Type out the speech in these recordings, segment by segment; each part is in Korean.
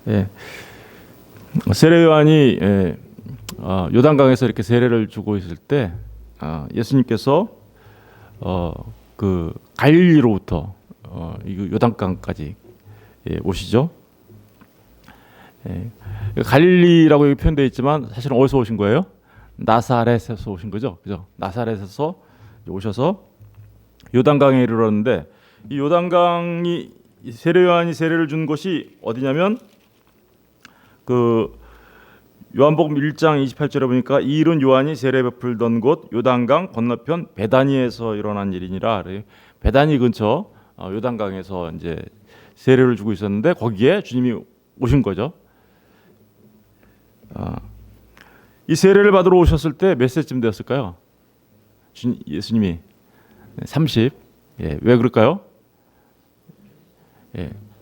예. 세례 요한이 요단강에서 이렇게 세례를 주고 있을 때 예수님께서 그 갈릴리로부터 이 요단강까지 오시죠. 갈릴리라고 여기 표현되어 있지만 사실은 어디서 오신 거예요? 나사렛에서 오신 거죠, 그죠? 나사렛에서 오셔서 요단강에 이르렀는데 이 요단강이 세례 요한이 세례를 준 곳이 어디냐면 그 요한복음 1장 28절에 보니까 이 일은 요한이 세례 베풀던 곳 요단강 건너편 베다니에서 일어난 일이니라. 베다니 근처 요단강에서 이제 세례를 주고 있었는데 거기에 주님이 오신 거죠. 이 세례를 받으러 오셨을 때 몇 세쯤 되었을까요? 예수님이 30. 왜 그럴까요?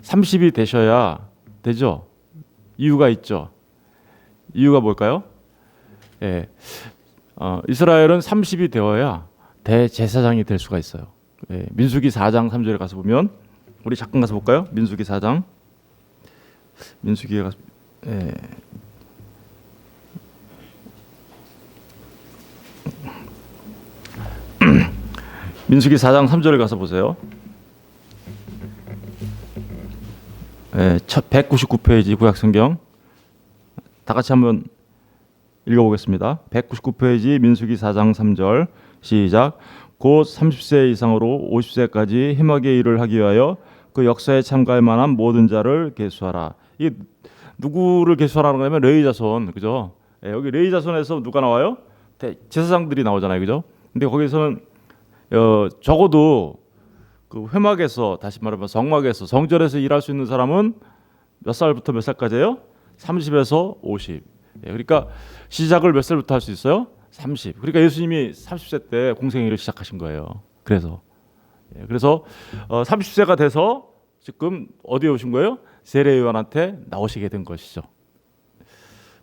30이 되셔야 되죠. 이유가 있죠. 이유가 뭘까요? 이스라엘은 30이 되어야 대제사장이 될 수가 있어요. 민수기 4장 3절에 가서 보면 우리 잠깐 가서 볼까요? 민수기 4장. 민수기에 가서 민수기 4장 3절에 가서 보세요. 199페이지 구약성경 다 같이 한번 읽어보겠습니다. 199페이지 민수기 4장 3절 시작. 곧 30세 이상으로 50세까지 힘하게 일을 하기 위하여 그 역사에 참가할 만한 모든 자를 계수하라. 이 누구를 계수하라는 거냐면 레위 자손, 그죠? 여기 레위 자손에서 누가 나와요? 제사장들이 나오잖아요, 그죠? 근데 거기서는 적어도 그 회막에서, 다시 말하면 성막에서, 성전에서 일할 수 있는 사람은 몇 살부터 몇 살까지예요? 30에서 50. 그러니까 시작을 몇 살부터 할 수 있어요? 30. 그러니까 예수님이 30세 때 공생애를 시작하신 거예요. 그래서 30세가 돼서 지금 어디에 오신 거예요? 세례 요한한테 나오시게 된 것이죠.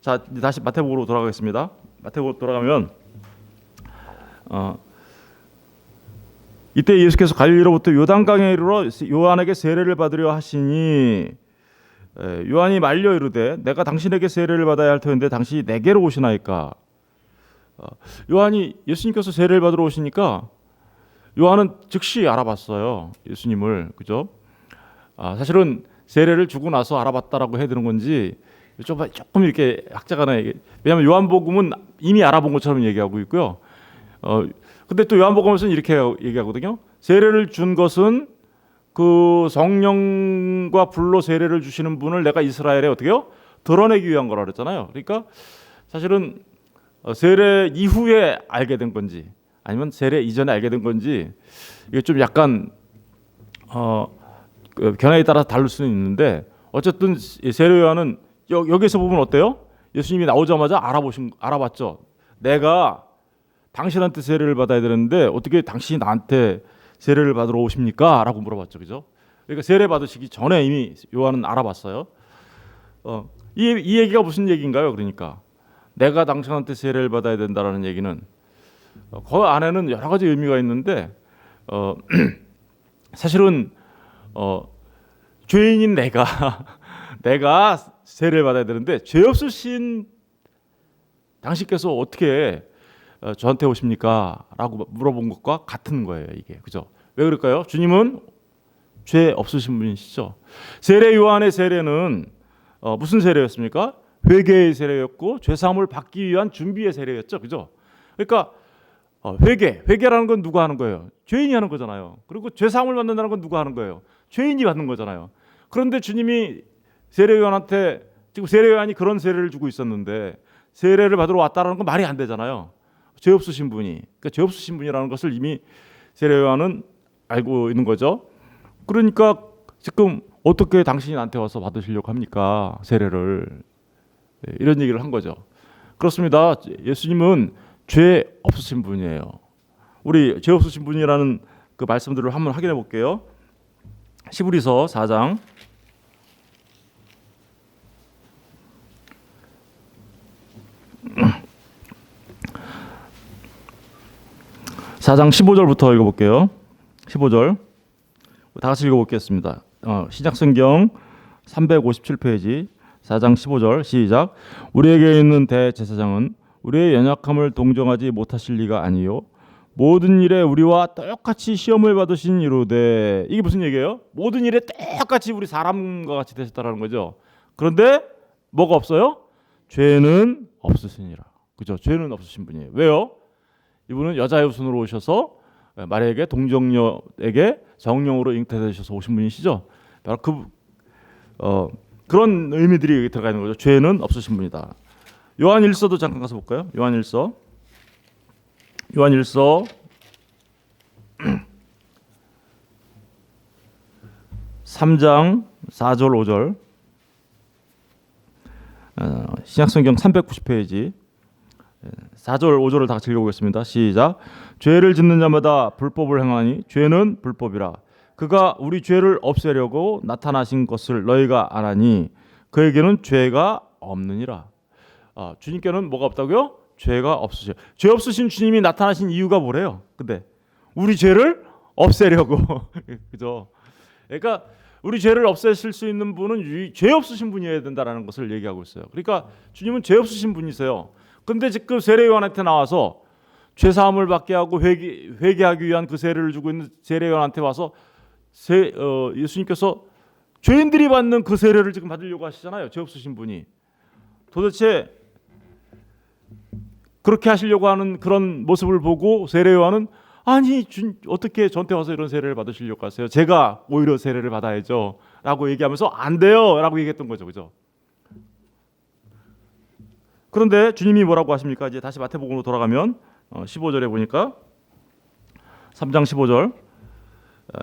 자, 다시 마태복음으로 돌아가겠습니다. 마태복음 돌아가면 이때 예수께서 갈릴리로부터 요단강에 이르러 요한에게 세례를 받으려 하시니 요한이 말려 이르되 내가 당신에게 세례를 받아야 할 터인데 당신이 내게로 오시나이까. 요한이 예수님께서 세례를 받으러 오시니까 요한은 즉시 알아봤어요, 예수님을, 그죠? 사실은 세례를 주고 나서 알아봤다라고 해야 되는 건지 조금 이렇게 학자간에, 왜냐하면 요한복음은 이미 알아본 것처럼 얘기하고 있고요. 근데 또 요한복음에서는 이렇게 얘기하거든요. 세례를 준 것은 그 성령과 불로 세례를 주시는 분을 내가 이스라엘에 어떻게요? 드러내기 위한 거라 그랬잖아요. 그러니까 사실은 세례 이후에 알게 된 건지 아니면 세례 이전에 알게 된 건지 이게 좀 약간 견해에 따라 다를 수는 있는데 어쨌든 세례 요한은 여기서 보면 어때요? 예수님이 나오자마자 알아봤죠. 내가 당신한테 세례를 받아야 되는데 어떻게 당신이 나한테 세례를 받으러 오십니까? 라고 물어봤죠, 그죠? 그러니까 세례 받으시기 전에 이미 요한은 알아봤어요. 이 얘기가 무슨 얘기인가요? 그러니까 내가 당신한테 세례를 받아야 된다라는 얘기는 그 안에는 여러 가지 의미가 있는데 사실은 죄인인 내가 세례를 받아야 되는데 죄 없으신 당신께서 어떻게 저한테 오십니까? 라고 물어본 것과 같은 거예요, 이게, 그죠? 왜 그럴까요? 주님은 죄 없으신 분이시죠. 세례 요한의 세례는 무슨 세례였습니까? 회개의 세례였고 죄 사함을 받기 위한 준비의 세례였죠, 그죠? 그러니까 회개라는 건 누가 하는 거예요? 죄인이 하는 거잖아요. 그리고 죄 사함을 받는다는 건 누가 하는 거예요? 죄인이 받는 거잖아요. 그런데 주님이 세례 요한한테, 지금 세례 요한이 그런 세례를 주고 있었는데 세례를 받으러 왔다라는 건 말이 안 되잖아요. 죄 없으신 분이, 그러니까 죄 없으신 분이라는 것을 이미 세례 요한은 알고 있는 거죠. 그러니까 지금 어떻게 당신이 나한테 와서 받으시려고 합니까? 세례를. 이런 얘기를 한 거죠. 그렇습니다. 예수님은 죄 없으신 분이에요. 우리 죄 없으신 분이라는 그 말씀들을 한번 확인해 볼게요. 히브리서 4장 15절부터 읽어볼게요. 15절 다 같이 읽어보겠습니다. 신약성경 357페이지 4장 15절 시작. 우리에게 있는 대제사장은 우리의 연약함을 동정하지 못하실 리가 아니요 모든 일에 우리와 똑같이 시험을 받으신 이로되. 이게 무슨 얘기예요? 모든 일에 똑같이 우리 사람과 같이 되셨다라는 거죠. 그런데 뭐가 없어요? 죄는 없으시니라. 그죠? 죄는 없으신 분이에요. 왜요? 이분은 여자의 후손으로 오셔서 마리아에게 동정녀에게 성령으로 잉태되셔서 오신 분이시죠. 바로 그런 의미들이 들어가 있는 거죠. 죄는 없으신 분이다. 요한일서도 잠깐 가서 볼까요? 요한일서 3장 4절 5절 신약성경 390페이지 4절 5절을 다 같이 읽어보겠습니다. 시작. 죄를 짓는 자마다 불법을 행하니 죄는 불법이라. 그가 우리 죄를 없애려고 나타나신 것을 너희가 아나니 그에게는 죄가 없느니라. 주님께는 뭐가 없다고요? 죄가 없으셔. 죄 없으신 주님이 나타나신 이유가 뭐래요? 근데 우리 죄를 없애려고. 그죠? 그러니까 우리 죄를 없애실 수 있는 분은 죄 없으신 분이어야 된다라는 것을 얘기하고 있어요. 그러니까 주님은 죄 없으신 분이세요. 근데 지금 세례 요한한테 나와서 죄 사함을 받게 하고 회개하기 위한 그 세례를 주고 있는 세례 요한한테 와서 예수님께서 죄인들이 받는 그 세례를 지금 받으려고 하시잖아요. 죄 없으신 분이. 도대체 그렇게 하시려고 하는 그런 모습을 보고 세례 요한은 아니 어떻게 저한테 와서 이런 세례를 받으시려고 하세요? 제가 오히려 세례를 받아야죠 라고 얘기하면서 안 돼요 라고 얘기했던 거죠. 그죠? 그런데 주님이 뭐라고 하십니까? 이제 다시 마태복음으로 돌아가면 15절에 보니까 3장 15절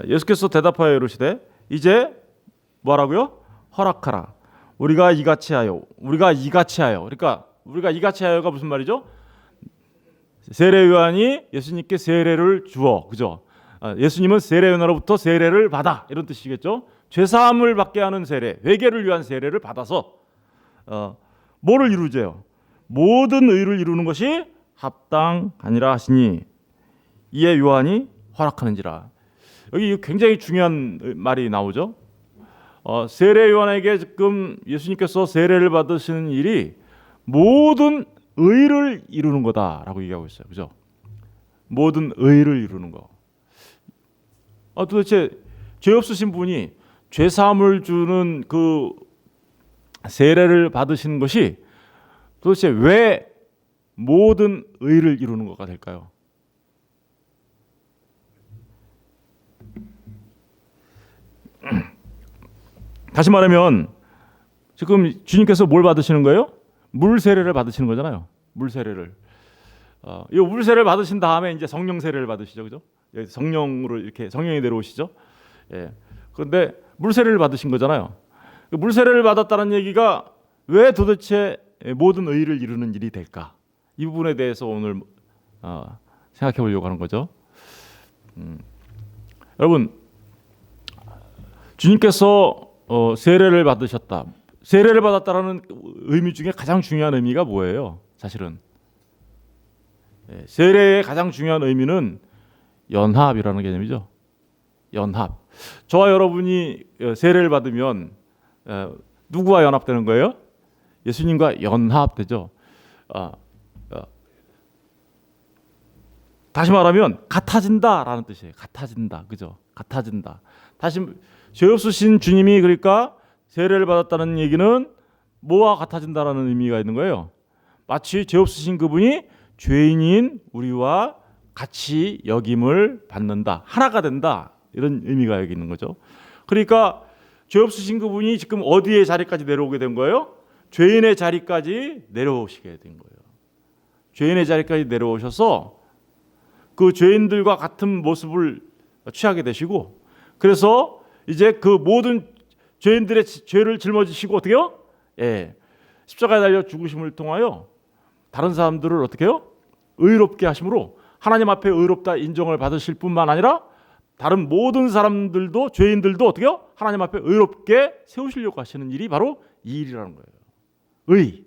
예수께서 대답하여 이르시되 이제 뭐라고요? 허락하라. 우리가 이같이 하여. 그러니까 우리가 이같이 하여가 무슨 말이죠? 세례 요한이 예수님께 세례를 주어, 그죠? 예수님은 세례 요한으로부터 세례를 받아, 이런 뜻이겠죠? 죄 사함을 받게 하는 세례, 회개를 위한 세례를 받아서 뭐를 이루재요? 모든 의를 이루는 것이 합당하니라 하시니 이에 요한이 허락하는지라. 여기 굉장히 중요한 말이 나오죠. 세례 요한에게 지금 예수님께서 세례를 받으시는 일이 모든 의를 이루는 거다라고 얘기하고 있어요. 그죠? 모든 의를 이루는 거. 도대체 죄 없으신 분이 죄 사함을 주는 그 세례를 받으시는 것이 도대체 왜 모든 의를 이루는 것가 될까요? 다시 말하면 지금 주님께서 뭘 받으시는 거예요? 물 세례를 받으시는 거잖아요. 물 세례를. 이 물 세례를 받으신 다음에 이제 성령 세례를 받으시죠, 그죠? 성령으로 이렇게 성령이 내려오시죠. 예. 그런데 물 세례를 받으신 거잖아요. 물 세례를 받았다는 얘기가 왜 도대체 모든 의를 이루는 일이 될까? 이 부분에 대해서 오늘 생각해 보려고 하는 거죠. 여러분, 주님께서 세례를 받으셨다. 세례를 받았다라는 의미 중에 가장 중요한 의미가 뭐예요? 사실은 세례의 가장 중요한 의미는 연합이라는 개념이죠. 연합. 저와 여러분이 세례를 받으면 누구와 연합되는 거예요? 예수님과 연합되죠. 다시 말하면 같아진다라는 뜻이에요. 같아진다, 그죠? 같아진다. 다시 죄 없으신 주님이 그러니까 세례를 받았다는 얘기는 뭐와 같아진다라는 의미가 있는 거예요. 마치 죄 없으신 그분이 죄인인 우리와 같이 여김을 받는다, 하나가 된다, 이런 의미가 여기 있는 거죠. 그러니까 죄 없으신 그분이 지금 어디의 자리까지 내려오게 된 거예요? 죄인의 자리까지 내려오시게 된 거예요. 죄인의 자리까지 내려오셔서 그 죄인들과 같은 모습을 취하게 되시고, 그래서 이제 그 모든 죄인들의 죄를 짊어지시고 어떻게 해요? 십자가에 달려 죽으심을 통하여 다른 사람들을 어떻게 해요? 의롭게 하심으로 하나님 앞에 의롭다 인정을 받으실 뿐만 아니라 다른 모든 사람들도, 죄인들도 어떻게 해요? 하나님 앞에 의롭게 세우시려고 하시는 일이 바로 이 일이라는 거예요. 의.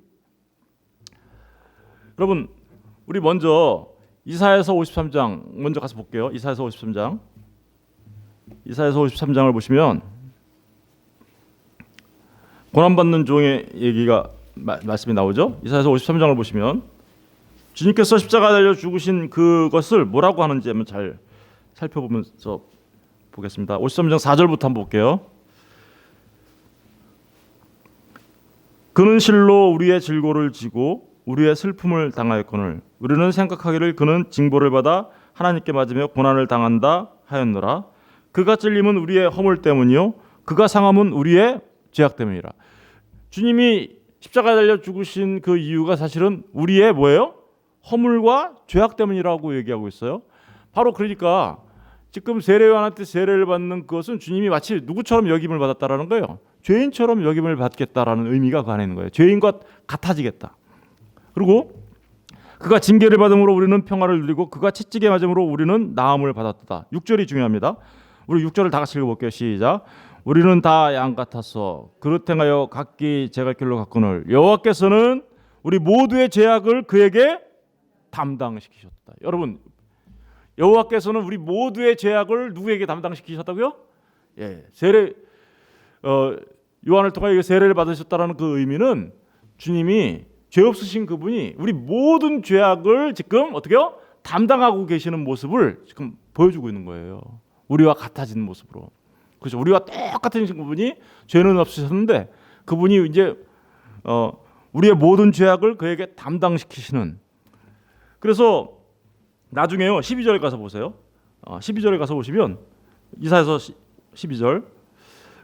여러분, 우리 먼저 이사야서 53장 먼저 가서 볼게요. 이사야서 53장. 이사야서 53장을 보시면 고난받는 종의 얘기가 말씀이 나오죠. 이사야서 53장을 보시면 주님께서 십자가 달려 죽으신 그것을 뭐라고 하는지 한번 잘 살펴보면서 보겠습니다. 53장 4절부터 한번 볼게요. 그는 실로 우리의 질고를 지고 우리의 슬픔을 당하였거늘 우리는 생각하기를 그는 징벌을 받아 하나님께 맞으며 고난을 당한다 하였노라. 그가 찔림은 우리의 허물 때문이요 그가 상함은 우리의 죄악 때문이라. 주님이 십자가에 달려 죽으신 그 이유가 사실은 우리의 뭐예요? 허물과 죄악 때문이라고 얘기하고 있어요. 바로 그러니까 지금 세례요한한테 세례를 받는 그것은 주님이 마치 누구처럼 여김을 받았다라는 거예요. 죄인처럼 여김을 받겠다라는 의미가 그 안에 있는 거예요. 죄인과 같아지겠다. 그리고 그가 징계를 받음으로 우리는 평화를 누리고 그가 채찍에 맞음으로 우리는 나음을 받았다. 6절이 중요합니다. 우리 6절을 다 같이 읽어볼게요. 시작. 우리는 다 양 같아서 그릇 행하여 각기 제갈길로 갔거늘 여호와께서는 우리 모두의 죄악을 그에게 담당시키셨다. 여러분, 여호와께서는 우리 모두의 죄악을 누구에게 담당시키셨다고요? 예, 요한을 통하여 세례를 받으셨다라는 그 의미는 주님이 죄 없으신 그분이 우리 모든 죄악을 지금 어떻게요? 담당하고 계시는 모습을 지금 보여주고 있는 거예요. 우리와 같아지는 모습으로. 그렇죠. 우리와 똑같은 그분이 죄는 없으셨는데 그분이 이제 우리의 모든 죄악을 그에게 담당시키시는. 그래서 나중에요 12절 가서 보세요. 12절에 가서 보시면 이사야서 12절.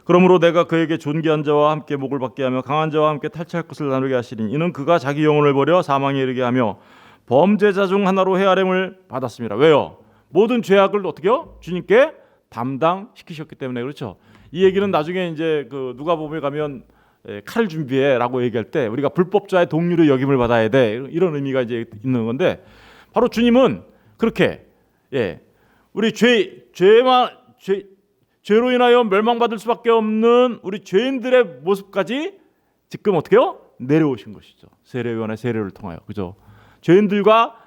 그러므로 내가 그에게 존귀한 자와 함께 목을 받게 하며 강한 자와 함께 탈취할 것을 나누게 하시리니 이는 그가 자기 영혼을 버려 사망에 이르게 하며 범죄자 중 하나로 헤아림을 받았습니다. 왜요? 모든 죄악을 어떻게요? 주님께 담당시키셨기 때문에. 그렇죠. 이 얘기는 나중에 이제 그 누가복음에 가면 칼 준비해라고 얘기할 때 우리가 불법자의 동류로 여김을 받아야 돼 이런 의미가 이제 있는 건데 바로 주님은 그렇게 우리 죄로 인하여 멸망받을 수밖에 없는 우리 죄인들의 모습까지 지금 어떻게요? 내려오신 것이죠. 세례요한의 세례를 통하여. 그죠? 죄인들과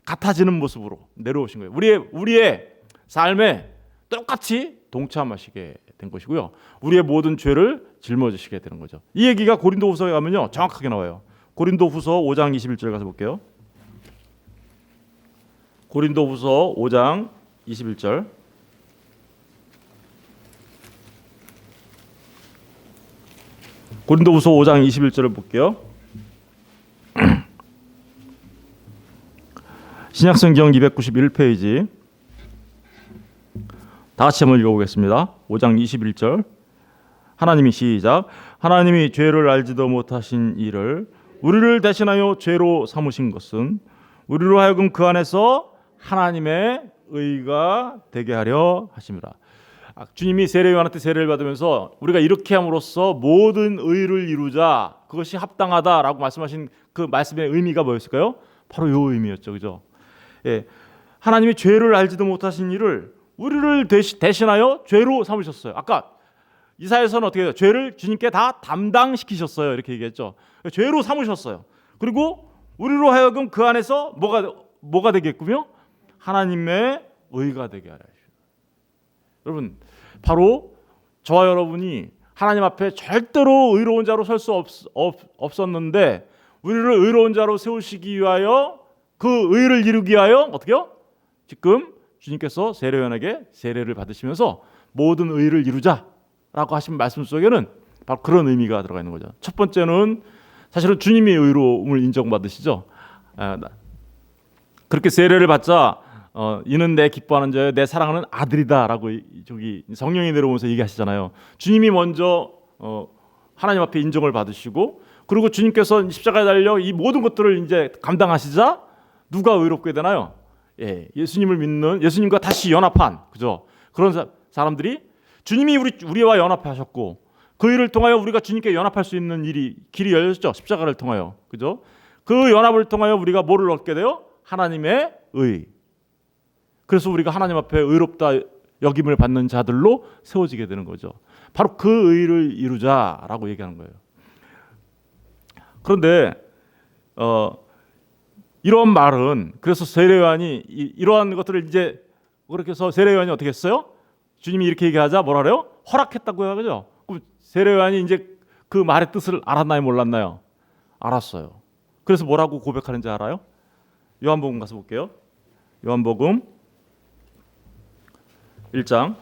같아지는 모습으로 내려오신 거예요. 우리의 삶에 똑같이 동참하시게 된 것이고요. 우리의 모든 죄를 짊어지시게 되는 거죠. 이 얘기가 고린도후서에 가면요. 정확하게 나와요. 고린도후서 5장 21절 가서 볼게요. 고린도후서 5장 21절. 고린도후서 5장 21절을 볼게요. 신약성경 291페이지. 다 같이 한번 읽어보겠습니다. 5장 21절. 하나님이 시작. 하나님이 죄를 알지도 못하신 이를 우리를 대신하여 죄로 삼으신 것은 우리로 하여금 그 안에서 하나님의 의가 되게 하려 하심이라. 주님이 세례요한한테 세례를 받으면서 우리가 이렇게 함으로써 모든 의를 이루자 그것이 합당하다라고 말씀하신 그 말씀의 의미가 뭐였을까요? 바로 이 의미였죠. 그죠? 예. 하나님이 죄를 알지도 못하신 이를 우리를 대신하여 죄로 삼으셨어요. 아까 이사야서는 어떻게 해요? 죄를 주님께 다 담당시키셨어요. 이렇게 얘기했죠. 죄로 삼으셨어요. 그리고 우리로 하여금 그 안에서 뭐가 되겠군요? 하나님의 의가 되게 하라. 여러분, 바로 저와 여러분이 하나님 앞에 절대로 의로운 자로 설 수 없었는데 우리를 의로운 자로 세우시기 위하여 그 의를 이루기 위하여 어떻게요? 지금 주님께서 세례요한에게 세례를 받으시면서 모든 의를 이루자라고 하신 말씀 속에는 바로 그런 의미가 들어가 있는 거죠. 첫 번째는 사실은 주님이 의로움을 인정받으시죠. 그렇게 세례를 받자 이는 내 기뻐하는 자여 내 사랑하는 아들이다라고 저기 성령이 내려오면서 얘기하시잖아요. 주님이 먼저 하나님 앞에 인정을 받으시고 그리고 주님께서 십자가에 달려 이 모든 것들을 이제 감당하시자 누가 의롭게 되나요? 예수님을 믿는 예수님과 다시 연합한 그죠? 그런 사람들이 주님이 우리와 연합하셨고 그 일을 통하여 우리가 주님께 연합할 수 있는 길이 열렸죠. 십자가를 통하여 그죠? 그 연합을 통하여 우리가 뭐를 얻게 돼요? 하나님의 의. 그래서 우리가 하나님 앞에 의롭다 여김을 받는 자들로 세워지게 되는 거죠. 바로 그 의를 이루자라고 얘기하는 거예요. 그런데 이런 말은 그래서 세례요한이 이러한 것들을 이제 그렇게 해서 세례요한이 어떻게 했어요? 주님이 이렇게 얘기하자 뭐라 그래요? 허락했다고 하죠. 그럼 세례요한이 이제 그 말의 뜻을 알았나요, 몰랐나요? 알았어요. 그래서 뭐라고 고백하는지 알아요? 요한복음 가서 볼게요. 요한복음 1장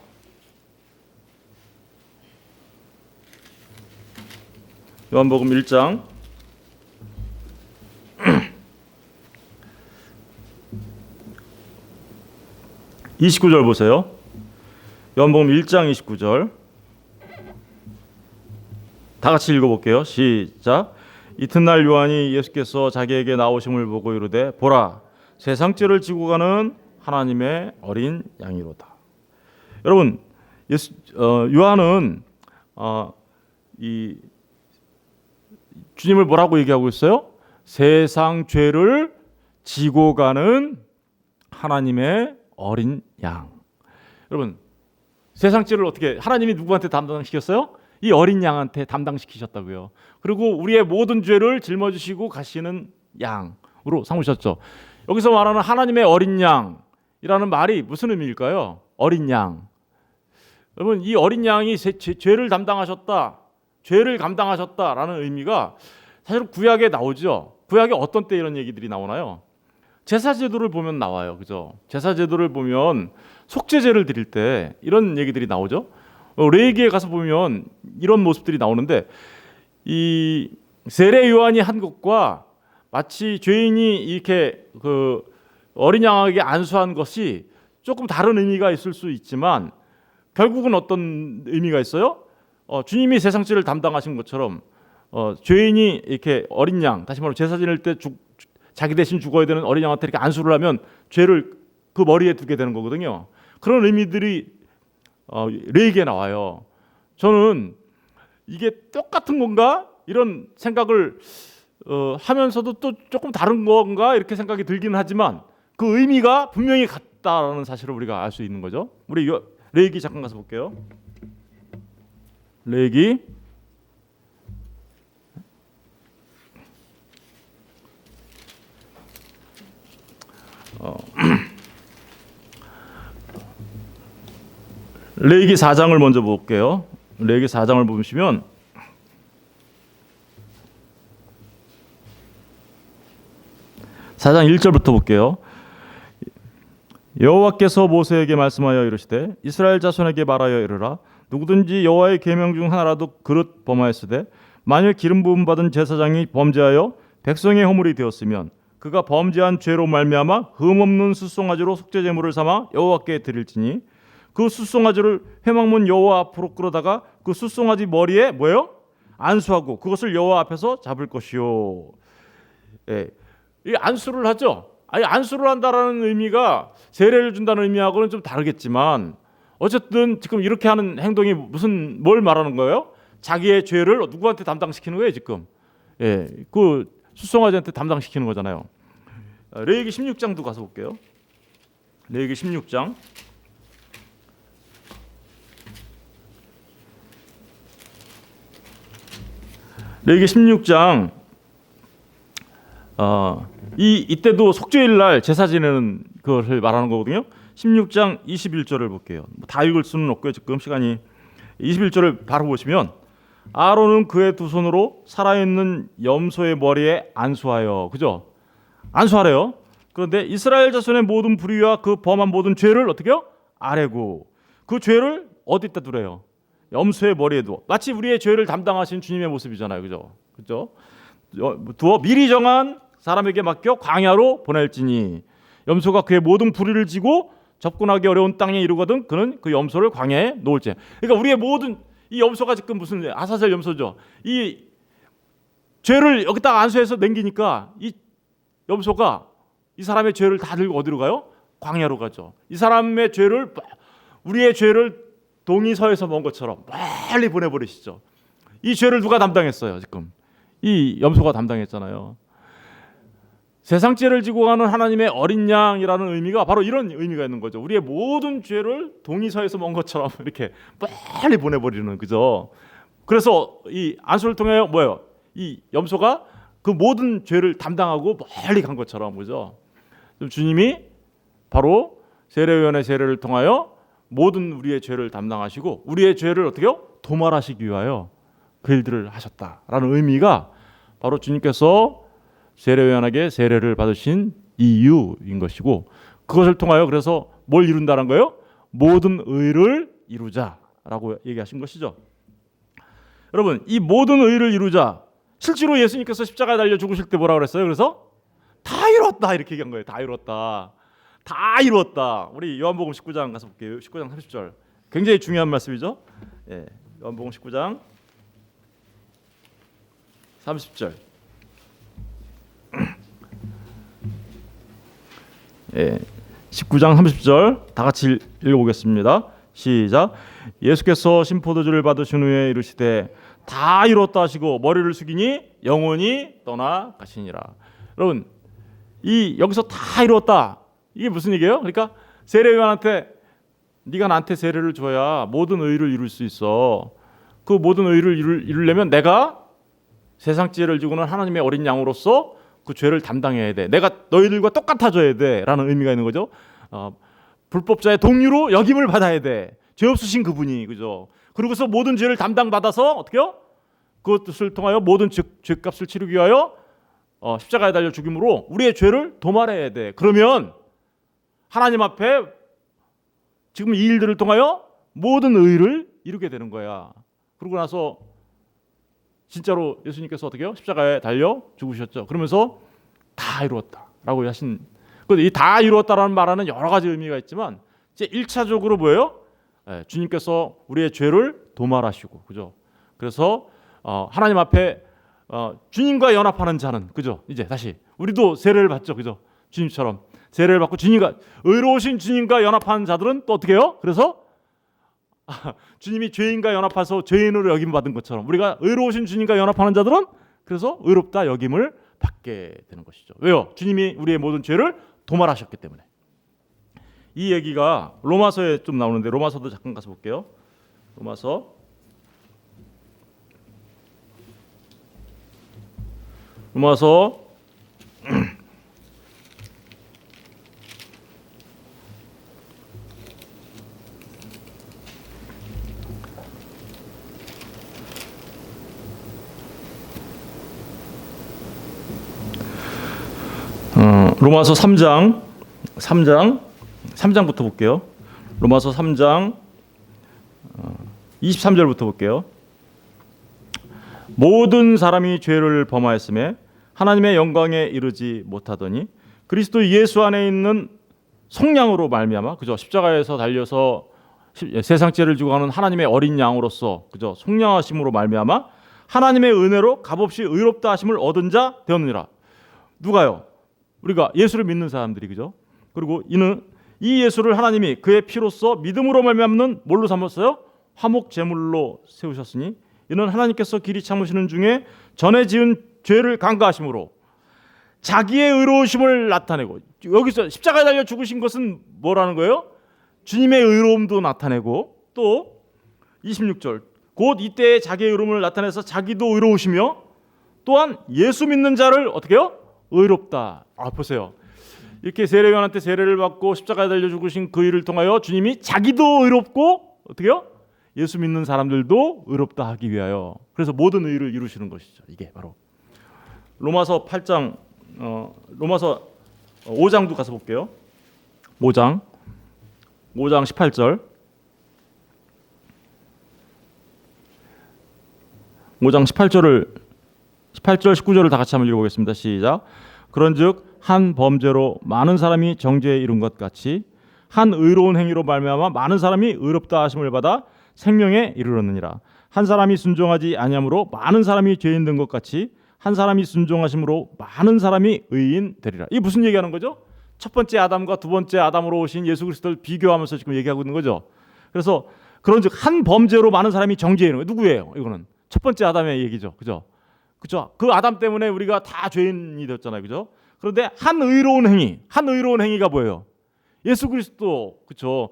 29절 보세요. 요한복음 1장 29절 다 같이 읽어볼게요. 시작. 이튿날 요한이 예수께서 자기에게 나오심을 보고 이르되 보라 세상 죄를 지고 가는 하나님의 어린 양이로다. 여러분 요한은 이 주님을 뭐라고 얘기하고 있어요? 세상 죄를 지고 가는 하나님의 어린 양. 여러분 세상 죄를 어떻게 하나님이 누구한테 담당시켰어요? 이 어린 양한테 담당시키셨다고요. 그리고 우리의 모든 죄를 짊어지시고 가시는 양으로 삼으셨죠. 여기서 말하는 하나님의 어린 양이라는 말이 무슨 의미일까요? 어린 양. 여러분 이 어린 양이 죄를 담당하셨다, 죄를 감당하셨다라는 의미가 사실 구약에 나오죠. 구약에 어떤 때 이런 얘기들이 나오나요? 제사제도를 보면 나와요. 그죠? 제사제도를 보면 속죄제를 드릴 때 이런 얘기들이 나오죠. 레위기에 가서 보면 이런 모습들이 나오는데 이 세례 요한이 한 것과 마치 죄인이 이렇게 그 어린 양에게 안수한 것이 조금 다른 의미가 있을 수 있지만 결국은 어떤 의미가 있어요? 주님이 세상 죄를 담당하신 것처럼 죄인이 이렇게 어린 양, 다시 말하면 제사 지낼 때 자기 대신 죽어야 되는 어린 양한테 이렇게 안수를 하면 죄를 그 머리에 두게 되는 거거든요. 그런 의미들이 레위기에 나와요. 저는 이게 똑같은 건가 이런 생각을 하면서도 또 조금 다른 건가 이렇게 생각이 들기는 하지만 그 의미가 분명히 같다라는 사실을 우리가 알 수 있는 거죠. 우리 레위기 잠깐 가서 볼게요. 레위기 레위기 4장을 먼저 볼게요. 레위기 4장을 보시면 (4장) 1절부터 볼게요. 여호와께서 모세에게 말씀하여 이르시되 이스라엘 자손에게 말하여 이르라. 누구든지 여호와의 계명 중 하나라도 그릇 범하였으되 만일 기름 부음 받은 제사장이 범죄하여 백성의 허물이 되었으면 그가 범죄한 죄로 말미암아 흠없는 숫송아지로 속죄 제물을 삼아 여호와께 드릴지니 그 숫송아지를 회막문 여호와 앞으로 끌어다가 그 숫송아지 머리에 뭐예요? 안수하고 그것을 여호와 앞에서 잡을 것이요. 예, 이 안수를 하죠. 아니 안수를 한다라는 의미가 세례를 준다는 의미하고는 좀 다르겠지만 어쨌든 지금 이렇게 하는 행동이 뭘 말하는 거예요? 자기의 죄를 누구한테 담당시키는 거예요 지금? 예, 그 숫송아지한테 담당시키는 거잖아요. 레위기 16장도 가서 볼게요. 레위기 16장. 레위기 16장 이때도 속죄일 날 제사 지내는 것을 말하는 거거든요. 16장 21절을 볼게요. 다 읽을 수는 없고요. 지금 시간이 21절을 바로 보시면 아론은 그의 두 손으로 살아있는 염소의 머리에 안수하여, 그죠? 안수하래요. 그런데 이스라엘 자손의 모든 불의와 그 범한 모든 죄를 어떻게요? 아래고 그 죄를 어디다 두래요? 염소의 머리에 두어. 마치 우리의 죄를 담당하신 주님의 모습이잖아요, 그죠? 그죠? 두어 미리 정한 사람에게 맡겨 광야로 보낼지니 염소가 그의 모든 불의를 지고 접근하기 어려운 땅에 이르거든 그는 그 염소를 광야에 놓을지. 그러니까 우리의 모든 이 염소가 지금 무슨 아사셀 염소죠. 이 죄를 여기다가 안수해서 남기니까 이 염소가 이 사람의 죄를 다 들고 어디로 가요? 광야로 가죠. 이 사람의 죄를 우리의 죄를 동이서에서 먼 것처럼 빨리 보내버리시죠. 이 죄를 누가 담당했어요? 지금 이 염소가 담당했잖아요. 세상 죄를 지고 가는 하나님의 어린 양이라는 의미가 바로 이런 의미가 있는 거죠. 우리의 모든 죄를 동이서에서 먼 것처럼 이렇게 빨리 보내버리는, 그죠? 그래서 이 안수를 통해 뭐예요? 이 염소가 그 모든 죄를 담당하고 멀리 간 것처럼, 그죠? 주님이 바로 세례요한의 세례를 통하여 모든 우리의 죄를 담당하시고 우리의 죄를 어떻게요? 도말하시기 위하여 그 일들을 하셨다라는 의미가 바로 주님께서 세례요한에게 세례를 받으신 이유인 것이고, 그것을 통하여 그래서 뭘 이룬다는 거예요? 모든 의를 이루자라고 얘기하신 것이죠. 여러분, 이 모든 의를 이루자, 실제로 예수님께서 십자가에 달려 죽으실 때 뭐라고 그랬어요? 그래서 다 이뤘다 이렇게 얘기한 거예요. 다 이뤘다. 다 이뤘다. 우리 요한복음 19장 가서 볼게요. 19장 30절. 굉장히 중요한 말씀이죠. 예, 요한복음 19장 30절. 예, 19장 30절 다 같이 읽어보겠습니다. 시작. 예수께서 신포도주를 받으신 후에 이르시되 다 이뤘다 하시고 머리를 숙이니 영혼이 떠나 가시니라. 여러분, 이 여기서 다 이뤘다, 이게 무슨 얘기예요? 그러니까 세례요한한테 네가 나한테 세례를 줘야 모든 의를 이룰 수 있어. 그 모든 의를 이루려면 내가 세상 죄를 지고는 하나님의 어린 양으로서 그 죄를 담당해야 돼. 내가 너희들과 똑같아져야 돼 라는 의미가 있는 거죠. 불법자의 동류로 여김을 받아야 돼. 죄 없으신 그분이, 그죠? 그러고서 모든 죄를 담당받아서 어떻게요? 그것을 통하여 모든 죄값을 치르기 위하여 십자가에 달려 죽임으로 우리의 죄를 도말해야 돼. 그러면 하나님 앞에 지금 이 일들을 통하여 모든 의를 이루게 되는 거야. 그러고 나서 진짜로 예수님께서 어떻게요? 십자가에 달려 죽으셨죠. 그러면서 다 이루었다라고 하신. 이 다 이루었다라는 말하는 여러 가지 의미가 있지만 이제 1차적으로 뭐예요? 주님께서 우리의 죄를 도말하시고, 그죠? 그래서 하나님 앞에 주님과 연합하는 자는, 그죠? 이제 다시 우리도 세례를 받죠, 그죠? 주님처럼 세례를 받고 주님과 의로우신 주님과 연합하는 자들은 또 어떻게 해요? 그래서 주님이 죄인과 연합해서 죄인으로 여김 받은 것처럼 우리가 의로우신 주님과 연합하는 자들은 그래서 의롭다 여김을 받게 되는 것이죠. 왜요? 주님이 우리의 모든 죄를 도말하셨기 때문에. 이 얘기가 로마서에 좀 나오는데 로마서도 잠깐 가서 볼게요. 로마서 3장부터 볼게요. 로마서 3장 23절부터 볼게요. 모든 사람이 죄를 범하였음에 하나님의 영광에 이르지 못하더니 그리스도 예수 안에 있는 속량으로 말미암아, 그죠? 십자가에서 달려서 세상 죄를 지고 가는 하나님의 어린 양으로서, 그죠? 속량하심으로 말미암아 하나님의 은혜로 값없이 의롭다 하심을 얻은 자 되었느니라. 누가요? 우리가 예수를 믿는 사람들이, 그죠? 그리고 이는 이 예수를 하나님이 그의 피로써 믿음으로 말미암는 뭘로 삼았어요? 화목 제물로 세우셨으니 이는 하나님께서 길이 참으시는 중에 전에 지은 죄를 간과하심으로 자기의 의로우심을 나타내고, 여기서 십자가에 달려 죽으신 것은 뭐라는 거예요? 주님의 의로움도 나타내고, 또 26절 곧 이때에 자기의 의로움을 나타내서 자기도 의로우시며 또한 예수 믿는 자를 어떻게 해요? 의롭다. 보세요. 이렇게 세례요한한테 세례를 받고 십자가에 달려 죽으신 그 일을 통하여 주님이 자기도 의롭고 어떻게 해요? 예수 믿는 사람들도 의롭다 하기 위하여, 그래서 모든 의를 이루시는 것이죠. 이게 바로 로마서 8장, 로마서 5장도 가서 볼게요. 5장 18절. 5장 18절 19절을 다 같이 한번 읽어보겠습니다. 시작. 그런즉 한 범죄로 많은 사람이 정죄에 이른 것 같이 한 의로운 행위로 말미암아 많은 사람이 의롭다 하심을 받아 생명에 이르렀느니라. 한 사람이 순종하지 아니함으로 많은 사람이 죄인 된 것 같이 한 사람이 순종하심으로 많은 사람이 의인 되리라. 이게 무슨 얘기하는 거죠? 첫 번째 아담과 두 번째 아담으로 오신 예수 그리스도를 비교하면서 지금 얘기하고 있는 거죠. 그래서 그런즉 한 범죄로 많은 사람이 정죄에 이르는 거예요. 누구예요? 이거는 첫 번째 아담의 얘기죠. 그죠? 그죠? 그 아담 때문에 우리가 다 죄인이 되었잖아요. 그죠? 그런데 한 의로운 행위가 뭐예요? 예수 그리스도, 그죠?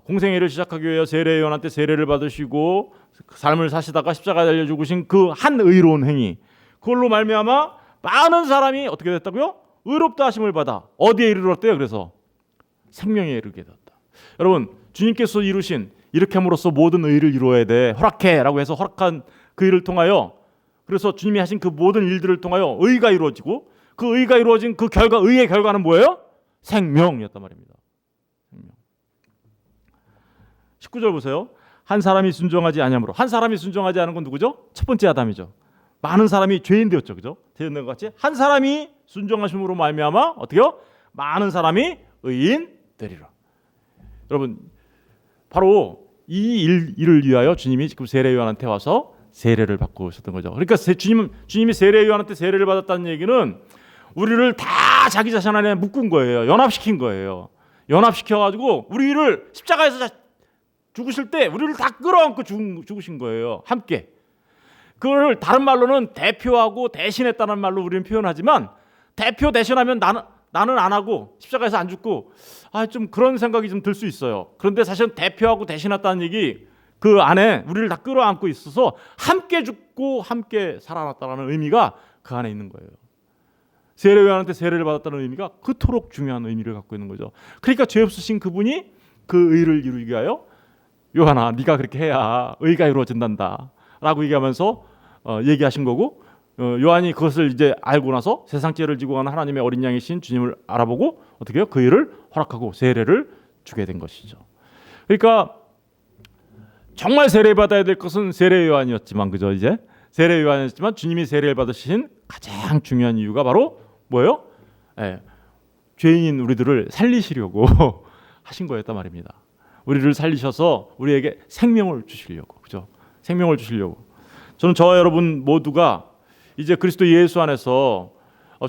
공생애를 시작하기 위해 세례요한한테 세례를 받으시고 삶을 사시다가 십자가에 달려 죽으신 그 한 의로운 행위, 그걸로 말미암아 많은 사람이 어떻게 됐다고요? 의롭다 하심을 받아 어디에 이르렀대요? 그래서 생명에 이르게 되었다. 여러분, 주님께서 이루신 이렇게 함으로써 모든 의를 이루어야 돼, 허락해라고 해서 허락한 그 일을 통하여, 그래서 주님이 하신 그 모든 일들을 통하여 의가 이루어지고, 그 의가 이루어진 그 결과, 의의 결과는 뭐예요? 생명이었단 말입니다. 생명. 19절 보세요. 한 사람이 순종하지 아니함으로. 한 사람이 순종하지 않은 건 누구죠? 첫 번째 아담이죠. 많은 사람이 죄인 되었죠, 그죠? 죄인 된 것 같이 한 사람이 순종하심으로 말미암아 어떻게요? 많은 사람이 의인 되리라. 여러분, 바로 이 일을 위하여 주님이 지금 세례 요한한테 와서 세례를 받고 오셨던 거죠. 그러니까 주님이 세례 요한한테 세례를 받았다는 얘기는 우리를 다 자기 자신 안에 묶은 거예요. 연합시킨 거예요. 연합시켜가지고 우리를 십자가에서 죽으실 때 우리를 다 끌어안고 죽으신 거예요. 함께. 그걸 다른 말로는 대표하고 대신했다는 말로 우리는 표현하지만, 대표 대신하면 나는 안 하고 십자가에서 안 죽고 좀 그런 생각이 좀 들 수 있어요. 그런데 사실은 대표하고 대신했다는 얘기, 그 안에 우리를 다 끌어안고 있어서 함께 죽고 함께 살아났다는 의미가 그 안에 있는 거예요. 세례 요한한테 세례를 받았다는 의미가 그토록 중요한 의미를 갖고 있는 거죠. 그러니까 죄 없으신 그분이 그 의를 이루기 위하여 요한아, 네가 그렇게 해야 의가 이루어진단다 라고 얘기하면서 얘기하신 거고, 요한이 그것을 이제 알고 나서 세상 죄를 지고 가는 하나님의 어린 양이신 주님을 알아보고 어떻게 해요? 그 일을 허락하고 세례를 주게 된 것이죠. 그러니까 정말 세례 받아야 될 것은 세례 요한이었지만, 그죠? 이제 세례 요한이었지만 주님이 세례를 받으신 가장 중요한 이유가 바로 뭐예요? 죄인인 우리들을 살리시려고 하신 거였단 말입니다. 우리를 살리셔서 우리에게 생명을 주시려고, 그죠? 생명을 주시려고. 저는 저와 여러분 모두가 이제 그리스도 예수 안에서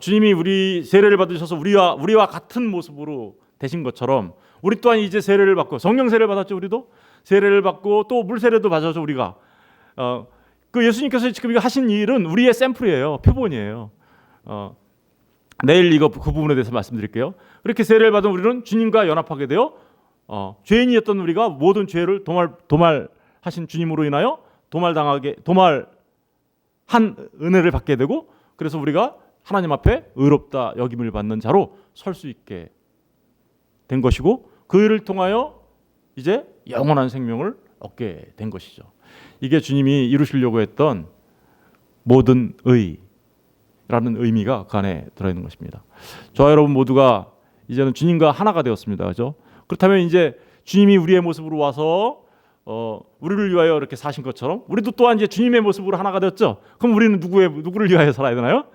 주님이 우리 세례를 받으셔서 우리와 같은 모습으로 되신 것처럼, 우리 또한 이제 세례를 받고, 성령 세례를 받았죠. 우리도 세례를 받고 또 물 세례도 받아서 우리가 그 예수님께서 지금 이거 하신 일은 우리의 샘플이에요. 표본이에요. 내일 그 부분에 대해서 말씀드릴게요. 그렇게 세례를 받은 우리는 주님과 연합하게 되어 죄인이었던 우리가 모든 죄를 도말하신 주님으로 인하여 도말한 은혜를 받게 되고, 그래서 우리가 하나님 앞에 의롭다 여김을 받는 자로 설 수 있게 된 것이고, 그 일을 통하여 이제 영원한 생명을 얻게 된 것이죠. 이게 주님이 이루시려고 했던 모든 의라는 의미가 그 안에 들어있는 것입니다. 저와 여러분 모두가 이제는 주님과 하나가 되었습니다. 그렇죠? 그렇다면 이제 주님이 우리의 모습으로 와서 우리를 위하여 이렇게 사신 것처럼 우리도 또한 이제 주님의 모습으로 하나가 되었죠. 그럼 우리는 누구를 위하여 살아야 되나요?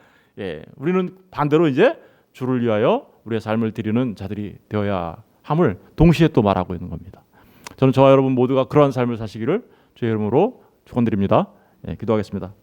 우리는 반대로 이제 주를 위하여 우리의 삶을 드리는 자들이 되어야 함을 동시에 또 말하고 있는 겁니다. 저는 저와 여러분 모두가 그러한 삶을 사시기를 주의 이름으로 축원드립니다. 기도하겠습니다.